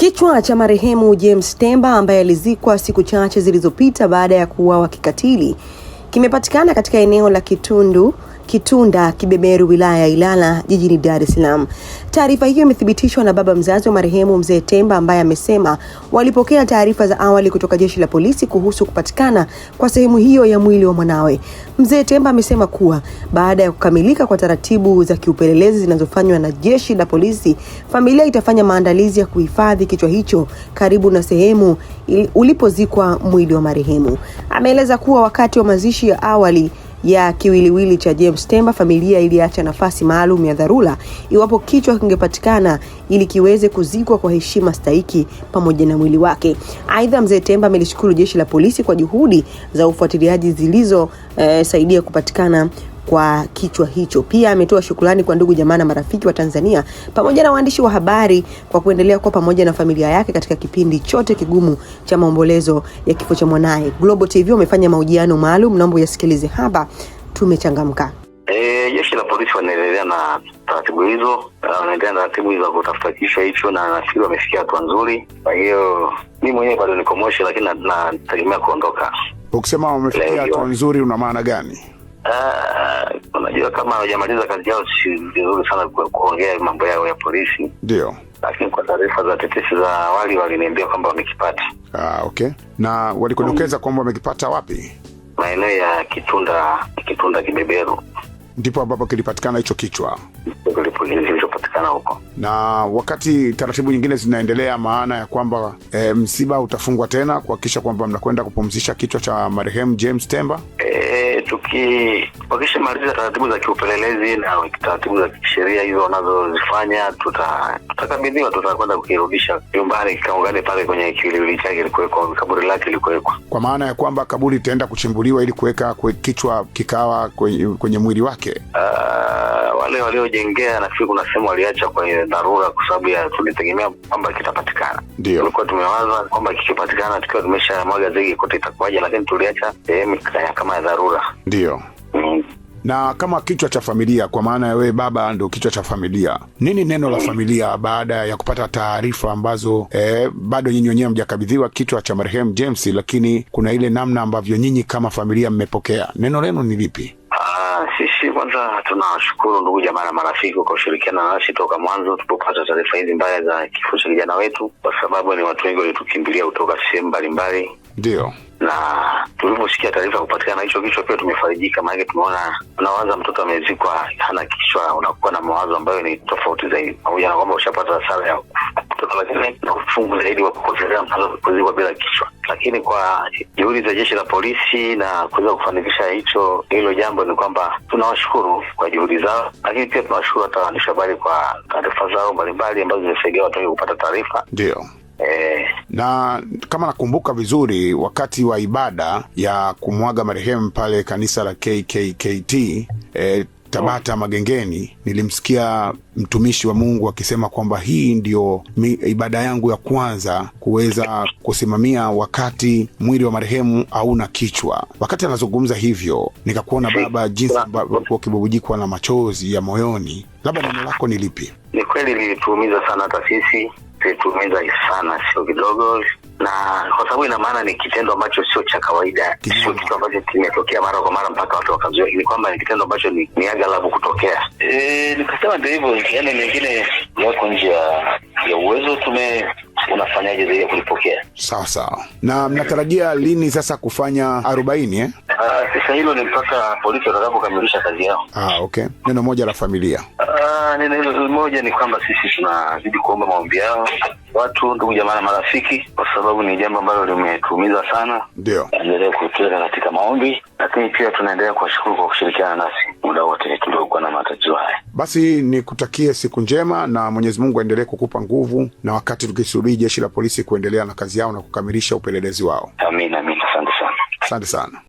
Kichwa cha marehemu James Temba ambaye alizikwa siku chache zilizopita baada ya kuuawa kikatili kimepatikana katika eneo la Kitunda Kibeberu, wilaya ya Ilala, jijini Dar es Salaam. Taarifa hiyo imethibitishwa na baba mzazi wa marehemu Mzee Temba ambaye amesema walipokea taarifa za awali kutoka jeshi la polisi kuhusu kupatikana kwa sehemu hiyo ya mwili wa mwanawe. Mzee Temba amesema kuwa baada ya kukamilika kwa taratibu za kiupelelezi zinazofanywa na jeshi la polisi, familia itafanya maandalizi ya kuhifadhi kichwa hicho karibu na sehemu ulipozikwa mwili wa marehemu. Ameeleza kuwa wakati wa mazishi ya awali ya kiwiliwili cha James Temba, familia iliacha nafasi maalum ya dharura iwapo kichwa kingepatikana ili kiweze kuzikwa kwa heshima stahiki pamoja na mwili wake. Aidha, Mzee Temba amelishukuru jeshi la polisi kwa juhudi za ufuatiliaji zilizosaidia kupatikana kwa kichwa hicho. Pia ametoa shukrani kwa ndugu jamaa na marafiki wa Tanzania pamoja na waandishi wa habari kwa kuendelea kuwa pamoja na familia yake katika kipindi chote kigumu cha maombolezo ya kifo cha mwanae. Global TV wamefanya mahojiano maalum, naomba uyasikilize hapa. Tumechangamka. Jeshi la polisi wanaendelea na taratibu hizo, wanaendelea na taratibu hizo kutafuta kichwa hicho, na nafikiri wamefikia hatua nzuri. Kwa hiyo mimi mwenyewe bado niko Moshi, lakini nategemea kuondoka. Ukisema wamefikia hatua nzuri una maana gani? Unajua kama hawajamaliza kazi yao si vizuri sana kuongea mambo yao ya polisi. Ndio. Lakini kwa taarifa za tetesi za awali waliniambia kwamba wamekipata. Okay. Na walikodokeza kwamba wamekipata wapi? Maeneo ya Kitunda Kibeberu. Ndipo ambapo kilipatikana hicho kichwa. Kilichopatikana huko. Na wakati taratibu nyingine zinaendelea, maana ya kwamba msiba utafungwa tena kuhakikisha kwamba mnakwenda kupumzisha kichwa cha marehemu James Temba. Wakishamaliza taratibu za kiupelelezi na taratibu za kisheria hizo wanazozifanya, tutakabidhiwa, tutakwenda kukirudisha nyumbani kaungane pale kwenye kiwiliwili chake ilikuweko, kaburi lake ilikuweko. Kwa maana ya kwamba kaburi itaenda kuchimbuliwa ili kuweka kichwa kikawa kwenye mwili wake. Wale waliojengea nafikiri kuna sehemu waliacha kwenye dharura kwa sababu ya tulitegemea kwamba kitapatikana. Ndio. Tulikuwa tumewaza kwamba kikipatikana tukiwa tumeshamwaga zege kote itakuwaje, lakini tuliacha sehemu kama ya dharura. Ndio. Na kama kichwa cha familia, kwa maana ya wewe baba ndio kichwa cha familia, nini neno la familia baada ya kupata taarifa ambazo bado nyinyi wenyewe mjakabidhiwa kichwa cha marehemu James, lakini kuna ile namna ambavyo nyinyi kama familia mmepokea, neno lenu ni lipi? Sisi kwanza tunawashukuru ndugu jamaa na marafiki kwa kushirikiana nasi toka mwanzo tulipopata taarifa hizi mbaya za kifo cha kijana wetu, kwa sababu ni watu wengi walitukimbilia kutoka sehemu mbalimbali. Ndio. Na tuliposikia taarifa kupatikana hicho kichwa pia tumefarijika, maana tumeona unawaza mtoto amezikwa hana kichwa, unakuwa na mawazo ambayo ni tofauti zaidi. Pamoja na kwamba ushapata hasara ya mtoto, lakini na ufungu zaidi wa kukotelea mtoto kuzikwa bila kichwa. Lakini kwa juhudi za jeshi la polisi na kuweza kufanikisha hilo jambo, ni kwamba tunawashukuru kwa juhudi zao, lakini pia tunawashukuru hata waandishi habari kwa taarifa zao mbalimbali ambazo zimesaidia watu wengi kupata taarifa. Ndio. Na kama nakumbuka vizuri, wakati wa ibada ya kumwaga marehemu pale kanisa la KKKT Tabata Magengeni, nilimsikia mtumishi wa Mungu akisema kwamba hii ndio ibada yangu ya kwanza kuweza kusimamia wakati mwili wa marehemu hauna kichwa. Wakati anazungumza hivyo, nikakuona baba jinsi ambavyo ukibubujikwa na machozi ya moyoni. Labda neno lako ni lipi? Ni kweli lilituumiza sana, hata sisi lilituumiza sana, sio kidogo, na kwa sababu ina maana ni kitendo ambacho sio cha kawaida, sio kitu ambacho kimetokea mara kwa mara mpaka watu wakazoea. Ni kwamba ni kitendo ambacho ni aghalabu kutokea. Nikasema ndio hivyo, yani mengine yako nje ya uwezo, unafanyaje zaidi ya kulipokea. Sawa. Na mnatarajia lini sasa kufanya 40? Sasa hilo ni mpaka polisi watakapokamilisha kazi yao. Okay. Neno moja la familia. Neno moja ni kwamba sisi tunazidi kuomba maombi yao watu, ndugu jamaa na marafiki, kwa sababu ni jambo ambalo limetuumiza sana. Ndio. Endelea kutuweka katika maombi, lakini pia tunaendelea kuwashukuru kwa kushirikiana nasi muda wote tuliokuwa na matatizo haya. Basi nikutakie siku njema na Mwenyezi Mungu aendelee kukupa nguvu, na wakati tukisubiri jeshi la polisi kuendelea na kazi yao na kukamilisha upelelezi wao. Amina. Asante sana. Asante sana.